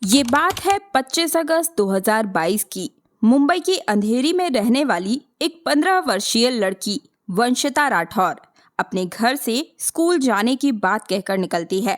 ये बात है 25 अगस्त 2022 की। मुंबई की अंधेरी में रहने वाली एक 15 वर्षीय लड़की वंशिता राठौर अपने घर से स्कूल जाने की बात कहकर निकलती है।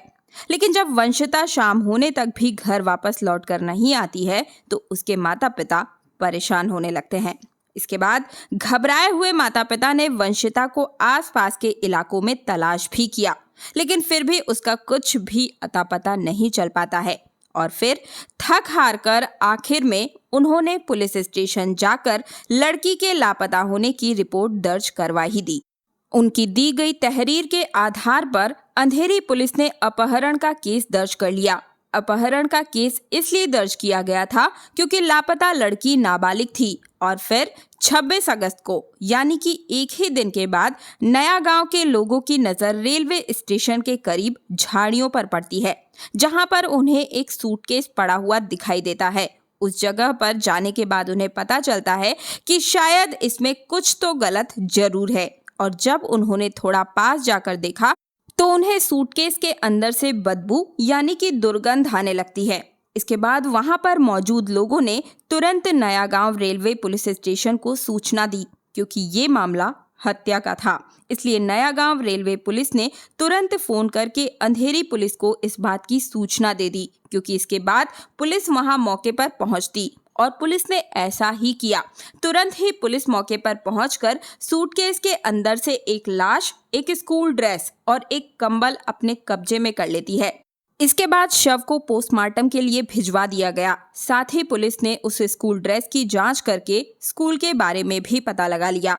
लेकिन जब वंशिता शाम होने तक भी घर वापस लौट कर नहीं आती है तो उसके माता पिता परेशान होने लगते हैं। इसके बाद घबराए हुए माता पिता ने वंशिता को आसपास के इलाकों में तलाश भी किया, लेकिन फिर भी उसका कुछ भी अता पता नहीं चल पाता है। और फिर थक हार कर आखिर में उन्होंने पुलिस स्टेशन जाकर लड़की के लापता होने की रिपोर्ट दर्ज करवा ही दी। उनकी दी गई तहरीर के आधार पर अंधेरी पुलिस ने अपहरण का केस दर्ज कर लिया। अपहरण का केस इसलिए दर्ज किया गया था क्योंकि लापता लड़की नाबालिग थी। और फिर 26 अगस्त को यानी कि एक ही दिन के बाद नया गांव के लोगों की नजर रेलवे स्टेशन के करीब झाड़ियों पर पड़ती है, जहां पर उन्हें एक सूटकेस पड़ा हुआ दिखाई देता है। उस जगह पर जाने के बाद उन्हें पता चलता है कि शायद इसमें कुछ तो गलत जरूर है। और जब उन्होंने थोड़ा पास जाकर देखा तो उन्हें सूटकेस के अंदर से बदबू यानी कि दुर्गंध आने लगती है। इसके बाद वहां पर मौजूद लोगों ने तुरंत नया गांव रेलवे पुलिस स्टेशन को सूचना दी, क्योंकि ये मामला हत्या का था। इसलिए नया गांव रेलवे पुलिस ने तुरंत फोन करके अंधेरी पुलिस को इस बात की सूचना दे दी, क्योंकि इसके बाद पुलिस वहां मौके पर पहुंचती। और पुलिस ने ऐसा ही किया। तुरंत ही पुलिस मौके पर पहुंचकर सूटकेस के अंदर से एक लाश, एक स्कूल ड्रेस और एक कंबल अपने कब्जे में कर लेती है। इसके बाद शव को पोस्टमार्टम के लिए भिजवा दिया गया। साथ ही पुलिस ने उस स्कूल ड्रेस की जांच करके स्कूल के बारे में भी पता लगा लिया।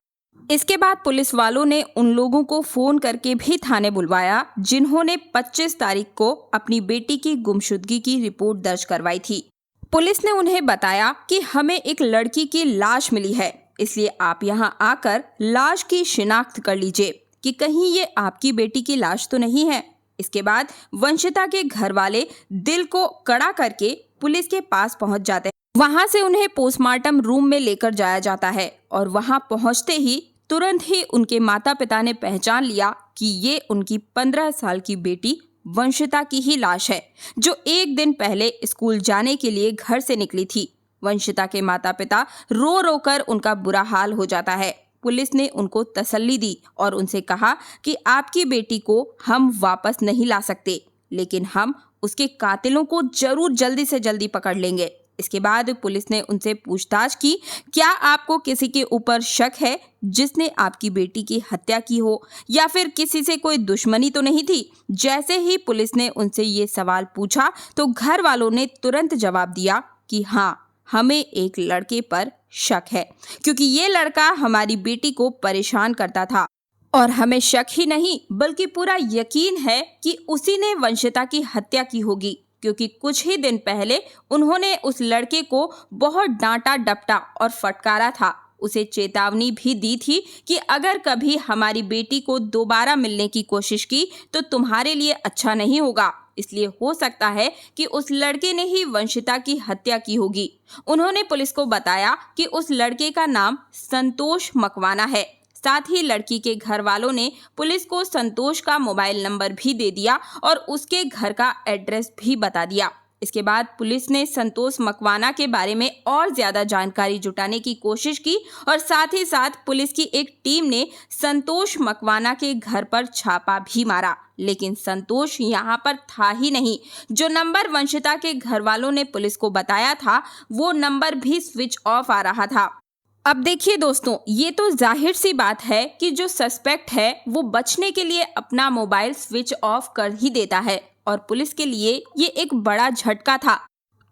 इसके बाद पुलिस वालों ने उन लोगों को फोन करके भी थाने बुलवाया जिन्होंने 25 तारीख को अपनी बेटी की गुमशुदगी की रिपोर्ट दर्ज करवाई थी। पुलिस ने उन्हें बताया कि हमें एक लड़की की लाश मिली है, इसलिए आप यहां आकर लाश की शिनाख्त कर लीजिए कि कहीं ये आपकी बेटी की लाश तो नहीं है। इसके बाद वंशिता के घर वाले दिल को कड़ा करके पुलिस के पास पहुंच जाते हैं। वहां से उन्हें पोस्टमार्टम रूम में लेकर जाया जाता है और वहां पहुंचते ही तुरंत ही उनके माता पिता ने पहचान लिया कि ये उनकी 15 साल की बेटी वंशिता की ही लाश है, जो एक दिन पहले स्कूल जाने के लिए घर से निकली थी। वंशिता के माता पिता रो रो कर उनका बुरा हाल हो जाता है। पुलिस ने उनको तसल्ली दी और उनसे कहा कि आपकी बेटी को हम वापस नहीं ला सकते, लेकिन हम उसके कातिलों को जरूर जल्दी से जल्दी पकड़ लेंगे। इसके बाद पुलिस ने उनसे पूछताछ की, क्या आपको किसी के ऊपर शक है जिसने आपकी बेटी की हत्या की हो, या फिर किसी से कोई दुश्मनी तो नहीं थी? जैसे ही पुलिस ने उनसे ये सवाल पूछा तो घर वालों ने तुरंत जवाब दिया कि हाँ, हमें एक लड़के पर शक है, क्योंकि ये लड़का हमारी बेटी को परेशान करता था। और हमें शक ही नहीं बल्कि पूरा यकीन है कि उसी ने वंशिता की हत्या की होगी, क्योंकि कुछ ही दिन पहले उन्होंने उस लड़के को बहुत डांटा डपटा और फटकारा था। उसे चेतावनी भी दी थी कि अगर कभी हमारी बेटी को दोबारा मिलने की कोशिश की तो तुम्हारे लिए अच्छा नहीं होगा। इसलिए हो सकता है कि उस लड़के ने ही वंशिता की हत्या की होगी। उन्होंने पुलिस को बताया कि उस लड़के का नाम संतोष मकवाना है। साथ ही लड़की के घर वालों ने पुलिस को संतोष का मोबाइल नंबर भी दे दिया और उसके घर का एड्रेस भी बता दिया। इसके बाद पुलिस ने संतोष मकवाना के बारे में और ज्यादा जानकारी जुटाने की कोशिश की और साथ ही साथ पुलिस की एक टीम ने संतोष मकवाना के घर पर छापा भी मारा, लेकिन संतोष यहाँ पर था ही नहीं। जो नंबर वंशिता के घर वालों ने पुलिस को बताया था वो नंबर भी स्विच ऑफ आ रहा था। अब देखिए दोस्तों, ये तो जाहिर सी बात है कि जो सस्पेक्ट है वो बचने के लिए अपना मोबाइल स्विच ऑफ कर ही देता है, और पुलिस के लिए ये एक बड़ा झटका था,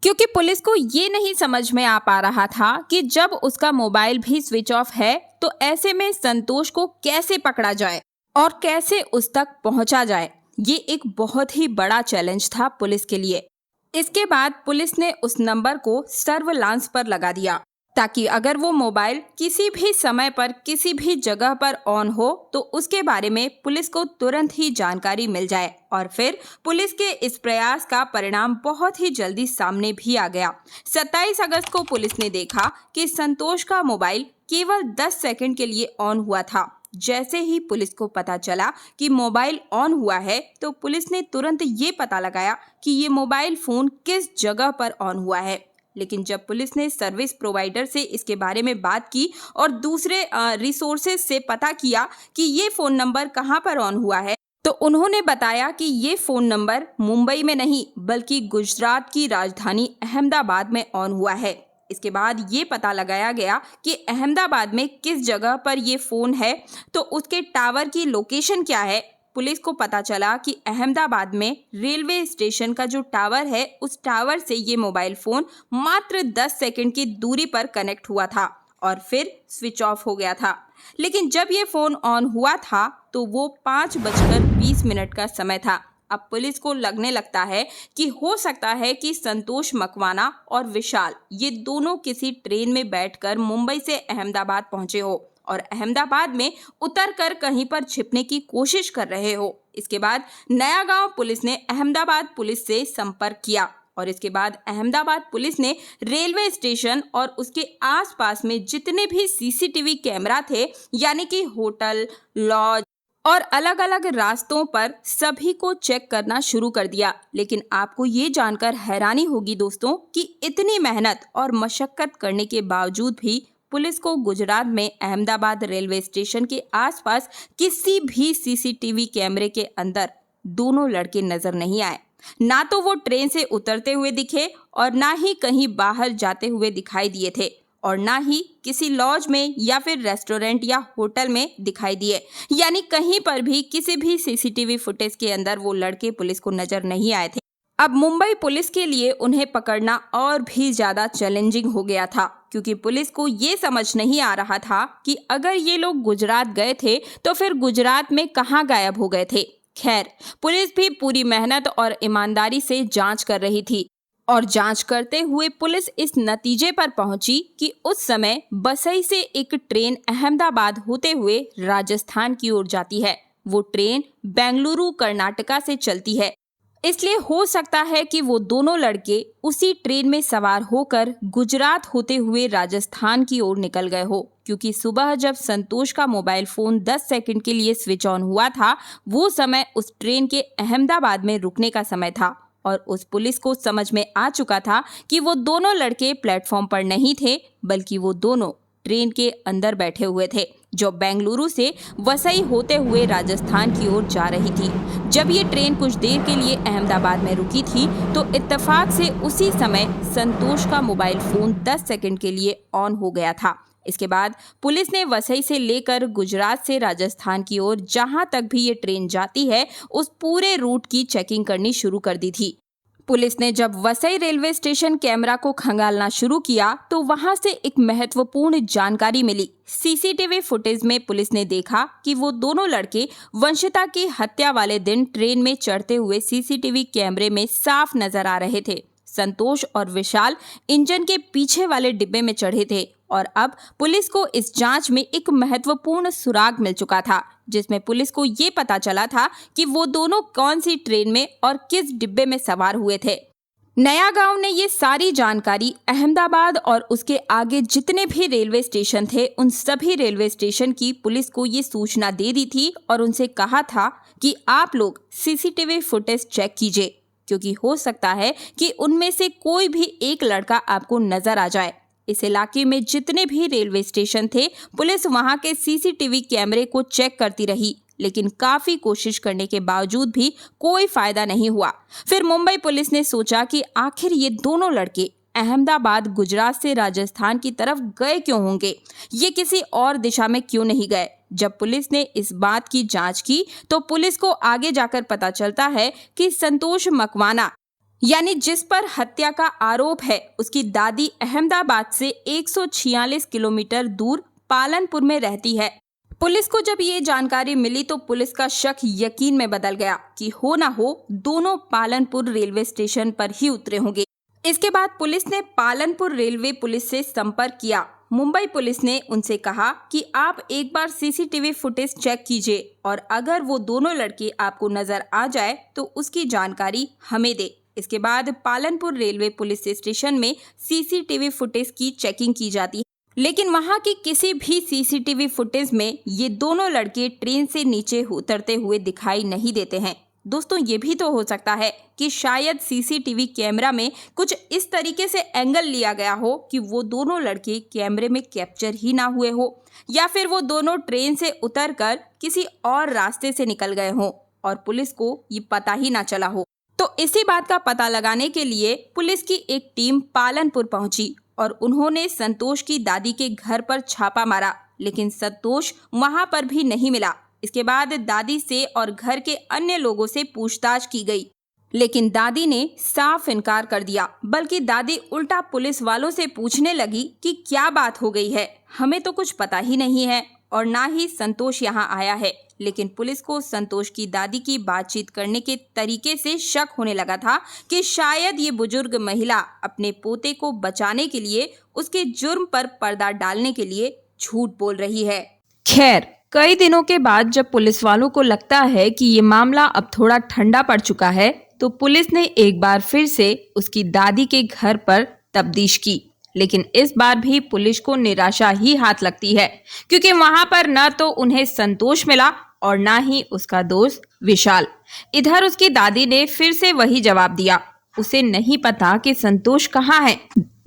क्योंकि पुलिस को ये नहीं समझ में आ पा रहा था कि जब उसका मोबाइल भी स्विच ऑफ है तो ऐसे में संतोष को कैसे पकड़ा जाए और कैसे उस तक पहुंचा जाए। ये एक बहुत ही बड़ा चैलेंज था पुलिस के लिए। इसके बाद पुलिस ने उस नंबर को सर्विलांस पर लगा दिया, ताकि अगर वो मोबाइल किसी भी समय पर किसी भी जगह पर ऑन हो तो उसके बारे में पुलिस को तुरंत ही जानकारी मिल जाए। और फिर पुलिस के इस प्रयास का परिणाम बहुत ही जल्दी सामने भी आ गया। 27 अगस्त को पुलिस ने देखा कि संतोष का मोबाइल केवल 10 सेकंड के लिए ऑन हुआ था, जैसे ही पुलिस को पता चला कि मोबाइल ऑन हुआ है तो पुलिस ने तुरंत ये पता लगाया कि ये मोबाइल फ़ोन किस जगह पर ऑन हुआ है। लेकिन जब पुलिस ने सर्विस प्रोवाइडर से इसके बारे में बात की और दूसरे रिसोर्सेज से पता किया कि ये फ़ोन नंबर कहाँ पर ऑन हुआ है, तो उन्होंने बताया कि ये फ़ोन नंबर मुंबई में नहीं बल्कि गुजरात की राजधानी अहमदाबाद में ऑन हुआ है। इसके बाद ये पता लगाया गया कि अहमदाबाद में किस जगह पर ये फ़ोन है, तो उसके टावर की लोकेशन क्या है। पुलिस को पता चला कि अहमदाबाद में रेलवे स्टेशन का जो टावर है उस टावर से ये मोबाइल फ़ोन मात्र 10 सेकंड की दूरी पर कनेक्ट हुआ था और फिर स्विच ऑफ हो गया था। लेकिन जब ये फ़ोन ऑन हुआ था तो वो 5:20 का समय था। अब पुलिस को लगने लगता है कि हो सकता है कि संतोष मकवाना और विशाल ये दोनों किसी ट्रेन में बैठकर मुंबई से अहमदाबाद पहुंचे हो और अहमदाबाद में उतरकर कहीं पर छिपने की कोशिश कर रहे हो। इसके बाद नया गांव पुलिस ने अहमदाबाद पुलिस से संपर्क किया और इसके बाद अहमदाबाद पुलिस ने रेलवे स्टेशन और उसके आसपास में जितने भी सीसीटीवी कैमरा थे, यानी कि होटल, लॉज और अलग अलग रास्तों पर सभी को चेक करना शुरू कर दिया। लेकिन आपको ये जानकर हैरानी होगी दोस्तों कि इतनी मेहनत और मशक्कत करने के बावजूद भी पुलिस को गुजरात में अहमदाबाद रेलवे स्टेशन के आसपास किसी भी सीसीटीवी कैमरे के अंदर दोनों लड़के नजर नहीं आए। ना तो वो ट्रेन से उतरते हुए दिखे और ना ही कहीं बाहर जाते हुए दिखाई दिए थे और ना ही किसी लॉज में या फिर रेस्टोरेंट या होटल में दिखाई दिए। यानी कहीं पर भी किसी भी सीसीटीवी फुटेज के अंदर वो लड़के पुलिस को नजर नहीं आए थे। अब मुंबई पुलिस के लिए उन्हें पकड़ना और भी ज्यादा चैलेंजिंग हो गया था, क्योंकि पुलिस को ये समझ नहीं आ रहा था कि अगर ये लोग गुजरात गए थे तो फिर गुजरात में कहाँ गायब हो गए थे। खैर, पुलिस भी पूरी मेहनत और ईमानदारी से जांच कर रही थी और जांच करते हुए पुलिस इस नतीजे पर पहुंची कि उस समय बसई से एक ट्रेन अहमदाबाद होते हुए राजस्थान की ओर जाती है। वो ट्रेन बेंगलुरु कर्नाटका से चलती है, इसलिए हो सकता है कि वो दोनों लड़के उसी ट्रेन में सवार होकर गुजरात होते हुए राजस्थान की ओर निकल गए हो, क्योंकि सुबह जब संतोष का मोबाइल फोन 10 सेकंड के लिए स्विच ऑन हुआ था, वो समय उस ट्रेन के अहमदाबाद में रुकने का समय था और उस पुलिस को समझ में आ चुका था कि वो दोनों लड़के प्लेटफॉर्म पर नहीं थे बल्कि वो दोनों ट्रेन के अंदर बैठे हुए थे जो बेंगलुरु से वसई होते हुए राजस्थान की ओर जा रही थी। जब ये ट्रेन कुछ देर के लिए अहमदाबाद में रुकी थी तो इत्तेफाक से उसी समय संतोष का मोबाइल फोन 10 सेकंड के लिए ऑन हो गया था। इसके बाद पुलिस ने वसई से लेकर गुजरात से राजस्थान की ओर जहां तक भी ये ट्रेन जाती है उस पूरे रूट की चेकिंग करनी शुरू कर दी थी। पुलिस ने जब वसई रेलवे स्टेशन कैमरा को खंगालना शुरू किया तो वहां से एक महत्वपूर्ण जानकारी मिली। सीसीटीवी फुटेज में पुलिस ने देखा कि वो दोनों लड़के वंशिता की हत्या वाले दिन ट्रेन में चढ़ते हुए सीसीटीवी कैमरे में साफ नजर आ रहे थे। संतोष और विशाल इंजन के पीछे वाले डिब्बे में चढ़े थे और अब पुलिस को इस जांच में एक महत्वपूर्ण सुराग मिल चुका था, जिसमें पुलिस को ये पता चला था कि वो दोनों कौन सी ट्रेन में और किस डिब्बे में सवार हुए थे। नया गांव ने ये सारी जानकारी अहमदाबाद और उसके आगे जितने भी रेलवे स्टेशन थे उन सभी रेलवे स्टेशन की पुलिस को ये सूचना दे दी थी और उनसे कहा था कि आप लोग सीसीटीवी फुटेज चेक कीजिए, क्योंकि हो सकता है कि उनमें से कोई भी एक लड़का आपको नजर आ जाए। इस इलाके में जितने भी रेलवे स्टेशन थे पुलिस वहां के सीसीटीवी कैमरे को चेक करती रही, लेकिन काफी कोशिश करने के बावजूद भी कोई फायदा नहीं हुआ। फिर मुंबई पुलिस ने सोचा कि आखिर ये दोनों लड़के अहमदाबाद गुजरात से राजस्थान की तरफ गए क्यों होंगे, ये किसी और दिशा में क्यों नहीं गए। जब पुलिस ने इस बात की जांच की तो पुलिस को आगे जाकर पता चलता है कि संतोष मकवाना यानी जिस पर हत्या का आरोप है उसकी दादी अहमदाबाद से 146 किलोमीटर दूर पालनपुर में रहती है। पुलिस को जब ये जानकारी मिली तो पुलिस का शक यकीन में बदल गया कि हो ना हो दोनों पालनपुर रेलवे स्टेशन पर ही उतरे होंगे। इसके बाद पुलिस ने पालनपुर रेलवे पुलिस से संपर्क किया। मुंबई पुलिस ने उनसे कहा कि आप एक बार सीसीटीवी फुटेज चेक कीजिए और अगर वो दोनों लड़के आपको नजर आ जाए तो उसकी जानकारी हमें दे। इसके बाद पालनपुर रेलवे पुलिस स्टेशन में सीसीटीवी फुटेज की चेकिंग की जाती है लेकिन वहां की किसी भी सीसीटीवी फुटेज में ये दोनों लड़के ट्रेन से नीचे उतरते हुए दिखाई नहीं देते हैं। दोस्तों, ये भी तो हो सकता है कि शायद सीसीटीवी कैमरा में कुछ इस तरीके से एंगल लिया गया हो कि वो दोनों लड़के कैमरे में कैप्चर ही ना हुए हो, या फिर वो दोनों ट्रेन से उतरकर किसी और रास्ते से निकल गए हों और पुलिस को ये पता ही ना चला हो। तो इसी बात का पता लगाने के लिए पुलिस की एक टीम पालनपुर पहुंची और उन्होंने संतोष की दादी के घर पर छापा मारा, लेकिन संतोष वहां पर भी नहीं मिला। इसके बाद दादी से और घर के अन्य लोगों से पूछताछ की गई, लेकिन दादी ने साफ इनकार कर दिया। बल्कि दादी उल्टा पुलिस वालों से पूछने लगी कि क्या बात हो गई है, हमें तो कुछ पता ही नहीं है और ना ही संतोष यहाँ आया है। लेकिन पुलिस को संतोष की दादी की बातचीत करने के तरीके से शक होने लगा था कि शायद ये बुजुर्ग महिला अपने पोते को बचाने के लिए उसके जुर्म पर पर्दा डालने के लिए झूठ बोल रही है। खैर, कई दिनों के बाद जब पुलिस वालों को लगता है कि ये मामला अब थोड़ा ठंडा पड़ चुका है, तो पुलिस ने एक बार फिर से उसकी दादी के घर पर तफ्तीश की। लेकिन इस बार भी पुलिस को निराशा ही हाथ लगती है, क्योंकि वहां पर न तो उन्हें संतोष मिला और ना ही उसका दोस्त विशाल। इधर उसकी दादी ने फिर से वही जवाब दिया, उसे नहीं पता कि संतोष कहाँ है।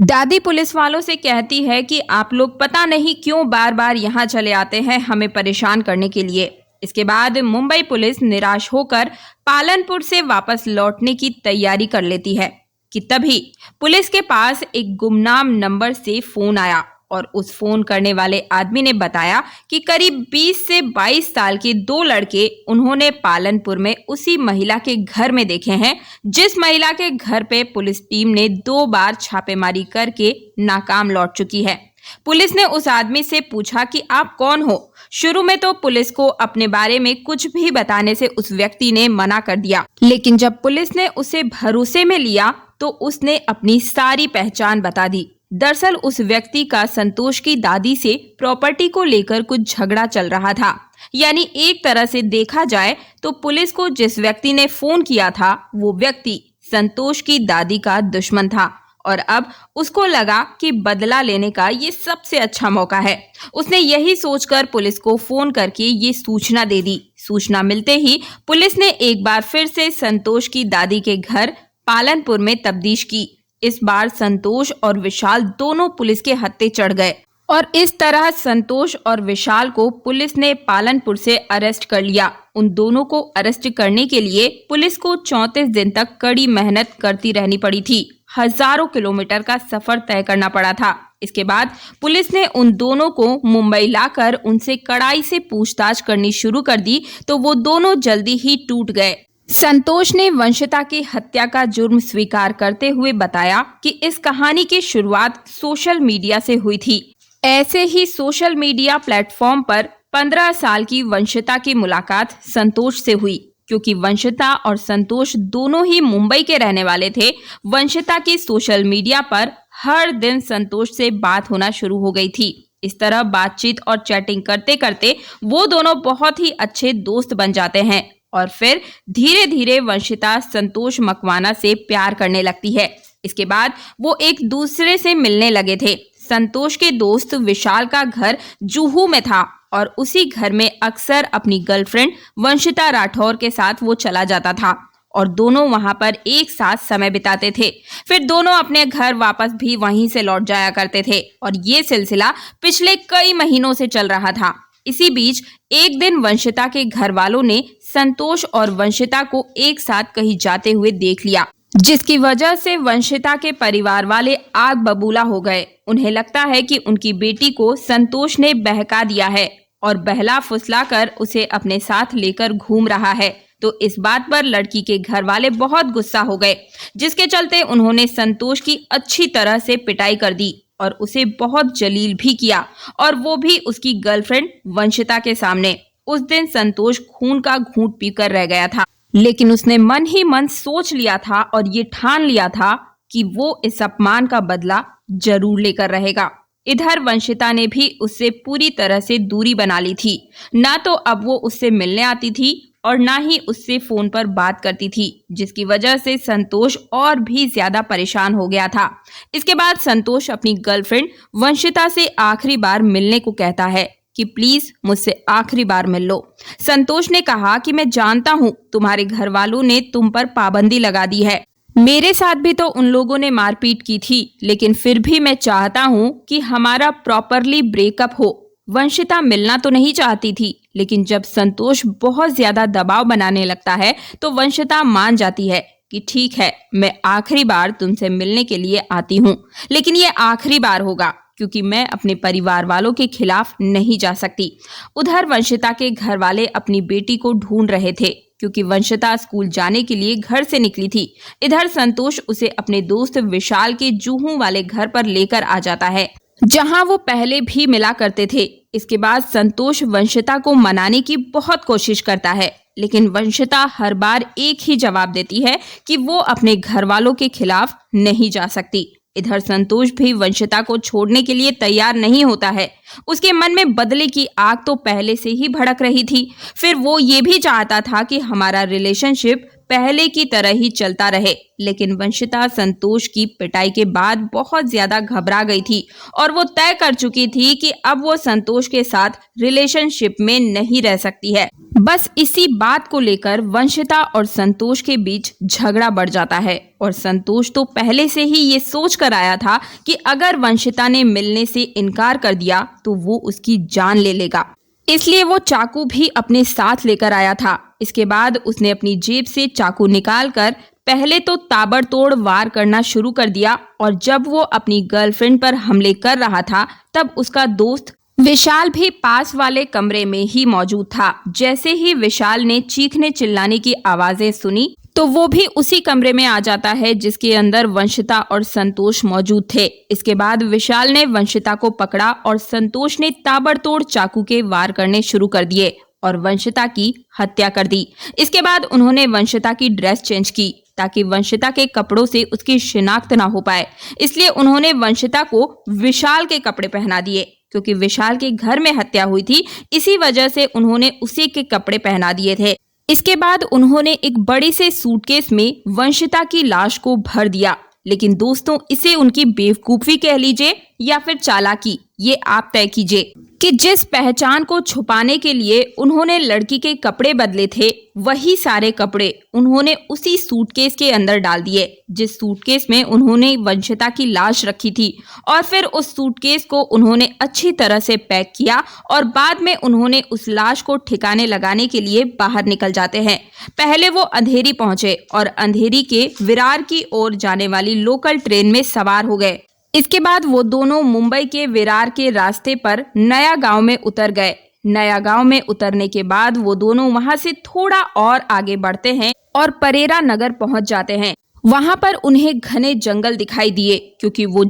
दादी पुलिस वालों से कहती है कि आप लोग पता नहीं क्यों बार बार यहाँ चले आते हैं हमें परेशान करने के लिए। इसके बाद मुंबई पुलिस निराश होकर पालनपुर से वापस लौटने की तैयारी कर लेती है कि तभी पुलिस के पास एक गुमनाम नंबर से फोन आया और उस फोन करने वाले आदमी ने बताया कि करीब 20 से 22 साल के दो लड़के उन्होंने पालनपुर में उसी महिला के घर में देखे हैं, जिस महिला के घर पे पुलिस टीम ने 2 बार छापेमारी करके नाकाम लौट चुकी है। पुलिस ने उस आदमी से पूछा कि आप कौन हो। शुरू में तो पुलिस को अपने बारे में कुछ भी बताने से उस व्यक्ति ने मना कर दिया, लेकिन जब पुलिस ने उसे भरोसे में लिया तो उसने अपनी सारी पहचान बता दी। दरअसल उस व्यक्ति का संतोष की दादी से प्रॉपर्टी को लेकर कुछ झगड़ा चल रहा था। यानी एक तरह से देखा जाए तो पुलिस को जिस व्यक्ति ने फोन किया था वो व्यक्ति संतोष की दादी का दुश्मन था और अब उसको लगा कि बदला लेने का ये सबसे अच्छा मौका है। उसने यही सोचकर पुलिस को फोन करके ये सूचना दे दी। सूचना मिलते ही पुलिस ने एक बार फिर से संतोष की दादी के घर पालनपुर में तफ्तीश की। इस बार संतोष और विशाल दोनों पुलिस के हत्थे चढ़ गए और इस तरह संतोष और विशाल को पुलिस ने पालनपुर से अरेस्ट कर लिया। उन दोनों को अरेस्ट करने के लिए पुलिस को 34 दिन तक कड़ी मेहनत करती रहनी पड़ी थी। हजारों किलोमीटर का सफर तय करना पड़ा था। इसके बाद पुलिस ने उन दोनों को मुंबई लाकर उनसे कड़ाई से पूछताछ करनी शुरू कर दी, तो वो दोनों जल्दी ही टूट गए। संतोष ने वंशिता की हत्या का जुर्म स्वीकार करते हुए बताया कि इस कहानी की शुरुआत सोशल मीडिया से हुई थी। ऐसे ही सोशल मीडिया प्लेटफॉर्म पर 15 साल की वंशिता की मुलाकात संतोष से हुई। क्योंकि वंशिता और संतोष दोनों ही मुंबई के रहने वाले थे, वंशिता की सोशल मीडिया पर हर दिन संतोष से बात होना शुरू हो गई थी। इस तरह बातचीत और चैटिंग करते करते वो दोनों बहुत ही अच्छे दोस्त बन जाते हैं और फिर धीरे धीरे वंशिता संतोष मकवाना से प्यार करने लगती है। इसके बाद वो एक दूसरे से मिलने लगे थे। संतोष के दोस्त विशाल का घर जुहू में था और उसी घर में अक्सर अपनी गर्लफ्रेंड वंशिता राठौर के साथ वो चला जाता था और दोनों वहां पर एक साथ समय बिताते थे। फिर दोनों अपने घर वापस भी वहीं से लौट जाया करते थे और ये सिलसिला पिछले कई महीनों से चल रहा था। इसी बीच एक दिन वंशिता के घर वालों ने संतोष और वंशिता को एक साथ कहीं जाते हुए देख लिया, जिसकी वजह से वंशिता के परिवार वाले आग बबूला हो गए। उन्हें लगता है कि उनकी बेटी को संतोष ने बहका दिया है और बहला फुसला कर उसे अपने साथ लेकर घूम रहा है। तो इस बात पर लड़की के घर वाले बहुत गुस्सा हो गए, जिसके चलते उन्होंने संतोष की अच्छी तरह से पिटाई कर दी और उसे बहुत जलील भी किया, और वो भी उसकी गर्लफ्रेंड वंशिता के सामने। उस दिन संतोष खून का घूंट पीकर रह गया था, लेकिन उसने मन ही मन सोच लिया था और ये ठान लिया था कि वो इस अपमान का बदला जरूर लेकर रहेगा। इधर वंशिता ने भी उससे पूरी तरह से दूरी बना ली थी। ना तो अब वो उससे मिलने आती थी और ना ही उससे फोन पर बात करती थी, जिसकी वजह से संतोष और भी ज्यादा परेशान हो गया था। इसके बाद संतोष अपनी गर्लफ्रेंड वंशिता से आखिरी बार मिलने को कहता है कि प्लीज मुझसे आखिरी बार मिल लो। संतोष ने कहा कि मैं जानता हूँ तुम्हारे घर वालों ने तुम पर पाबंदी लगा दी है, मेरे साथ भी तो उन लोगों ने मारपीट की थी, लेकिन फिर भी मैं चाहता हूँ कि हमारा प्रॉपरली ब्रेकअप हो। वंशिता मिलना तो नहीं चाहती थी, लेकिन जब संतोष बहुत ज्यादा दबाव बनाने लगता है तो वंशिता मान जाती है कि ठीक है, मैं आखिरी बार तुमसे मिलने के लिए आती हूँ, लेकिन ये आखिरी बार होगा क्योंकि मैं अपने परिवार वालों के खिलाफ नहीं जा सकती। उधर वंशिता के घर वाले अपनी बेटी को ढूंढ रहे थे क्योंकि वंशिता स्कूल जाने के लिए घर से निकली थी। इधर संतोष उसे अपने दोस्त विशाल के जूहू वाले घर पर लेकर आ जाता है, जहां वो पहले भी मिला करते थे। इसके बाद संतोष वंशिता को मनाने की बहुत कोशिश करता है, लेकिन वंशिता हर बार एक ही जवाब देती है कि वो अपने घर वालों के खिलाफ नहीं जा सकती। इधर संतोष भी वंशिता को छोड़ने के लिए तैयार नहीं होता है। उसके मन में बदले की आग तो पहले से ही भड़क रही थी। फिर वो ये भी चाहता था कि हमारा रिलेशनशिप पहले की तरह ही चलता रहे, लेकिन वंशिता संतोष की पिटाई के बाद बहुत ज्यादा घबरा गई थी और वो तय कर चुकी थी कि अब वो संतोष के साथ रिलेशनशिप में नहीं रह सकती है। बस इसी बात को लेकर वंशिता और संतोष के बीच झगड़ा बढ़ जाता है और संतोष तो पहले से ही ये सोच कर आया था कि अगर वंशिता ने मिलने से इनकार कर दिया तो वो उसकी जान ले लेगा, इसलिए वो चाकू भी अपने साथ लेकर आया था। इसके बाद उसने अपनी जेब से चाकू निकालकर पहले तो ताबड़तोड़ वार करना शुरू कर दिया और जब वो अपनी गर्लफ्रेंड पर हमले कर रहा था तब उसका दोस्त विशाल भी पास वाले कमरे में ही मौजूद था। जैसे ही विशाल ने चीखने चिल्लाने की आवाजें सुनी तो वो भी उसी कमरे में आ जाता है जिसके अंदर वंशिता और संतोष मौजूद थे। इसके बाद विशाल ने वंशिता को पकड़ा और संतोष ने ताबड़तोड़ चाकू के वार करने शुरू कर दिए और वंशिता की हत्या कर दी। इसके बाद उन्होंने वंशिता की ड्रेस चेंज की ताकि वंशिता के कपड़ों से उसकी शिनाख्त ना हो पाए, इसलिए उन्होंने वंशिता को विशाल के कपड़े पहना दिए। क्योंकि विशाल के घर में हत्या हुई थी, इसी वजह से उन्होंने उसी के कपड़े पहना दिए थे। इसके बाद उन्होंने एक बड़ी से सूटकेस में वंशिता की लाश को भर दिया। लेकिन दोस्तों, इसे उनकी बेवकूफी कह लीजिए या फिर चालाकी, ये आप तय कीजिए कि जिस पहचान को छुपाने के लिए उन्होंने लड़की के कपड़े बदले थे, वही सारे कपड़े उन्होंने उसी सूटकेस के अंदर डाल दिए जिस सूटकेस में उन्होंने वंशिता की लाश रखी थी। और फिर उस सूटकेस को उन्होंने अच्छी तरह से पैक किया और बाद में उन्होंने उस लाश को ठिकाने लगाने के लिए बाहर निकल जाते हैं। पहले वो अंधेरी पहुंचे और अंधेरी के विरार की ओर जाने वाली लोकल ट्रेन में सवार हो गए। इसके बाद वो दोनों मुंबई के विरार के रास्ते पर नया गांव में उतर गए। नया गांव में उतरने के बाद वो दोनों वहां से थोड़ा और आगे बढ़ते हैं और परेरा नगर पहुंच जाते हैं। वहां पर उन्हें घने जंगल दिखाई दिए क्योंकि वो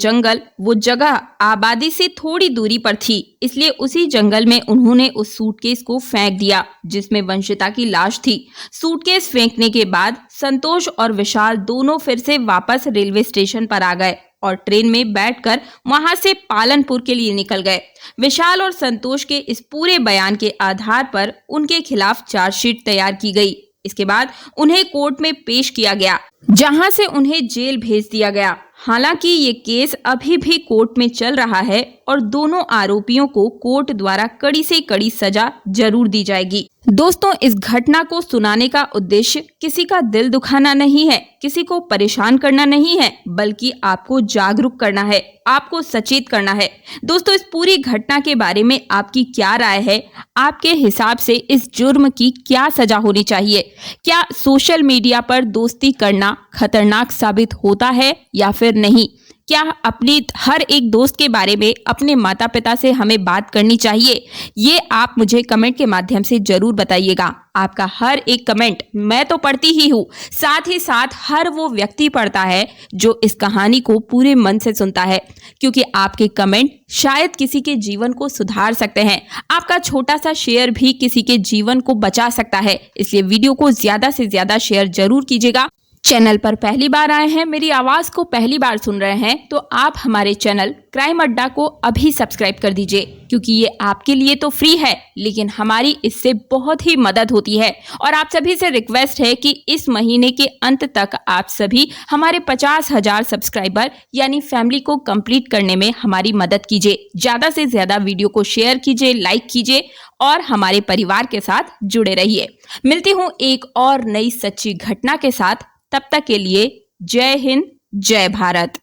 जगह आबादी से थोड़ी दूरी पर थी, इसलिए उसी जंगल में उन्होंने उस सूटकेस को फेंक दिया जिसमें वंशिता की लाश थी। सूटकेस फेंकने के बाद संतोष और विशाल दोनों फिर से वापस रेलवे स्टेशन पर आ गए और ट्रेन में बैठकर वहां से पालनपुर के लिए निकल गए। विशाल और संतोष के इस पूरे बयान के आधार पर उनके खिलाफ चार्जशीट तैयार की गई। इसके बाद उन्हें कोर्ट में पेश किया गया, जहां से उन्हें जेल भेज दिया गया। हालांकि ये केस अभी भी कोर्ट में चल रहा है और दोनों आरोपियों को कोर्ट द्वारा कड़ी से कड़ी सजा जरूर दी जाएगी। दोस्तों, इस घटना को सुनाने का उद्देश्य किसी का दिल दुखाना नहीं है, किसी को परेशान करना नहीं है, बल्कि आपको जागरूक करना है, आपको सचेत करना है। दोस्तों, इस पूरी घटना के बारे में आपकी क्या राय है? आपके हिसाब से इस जुर्म की क्या सजा होनी चाहिए? क्या सोशल मीडिया पर दोस्ती करना खतरनाक साबित होता है या फिर नहीं? क्या अपनी हर एक दोस्त के बारे में अपने माता पिता से हमें बात करनी चाहिए? ये आप मुझे कमेंट के माध्यम से जरूर बताइएगा। आपका हर एक कमेंट मैं तो पढ़ती ही हूँ, साथ ही साथ हर वो व्यक्ति पढ़ता है जो इस कहानी को पूरे मन से सुनता है, क्योंकि आपके कमेंट शायद किसी के जीवन को सुधार सकते हैं। आपका छोटा सा शेयर भी किसी के जीवन को बचा सकता है, इसलिए वीडियो को ज्यादा से ज्यादा शेयर जरूर कीजिएगा। चैनल पर पहली बार आए हैं, मेरी आवाज को पहली बार सुन रहे हैं, तो आप हमारे चैनल क्राइम अड्डा को अभी सब्सक्राइब कर दीजिए, क्योंकि ये आपके लिए तो फ्री है, लेकिन हमारी इससे बहुत ही मदद होती है। और आप सभी से रिक्वेस्ट है कि इस महीने के अंत तक आप सभी हमारे 50,000 सब्सक्राइबर यानी फैमिली को कंप्लीट करने में हमारी मदद कीजिए। ज्यादा से ज्यादा वीडियो को शेयर कीजिए, लाइक कीजिए और हमारे परिवार के साथ जुड़े रहिए। मिलती हूँ एक और नई सच्ची घटना के साथ, तब तक के लिए जय हिंद, जय भारत।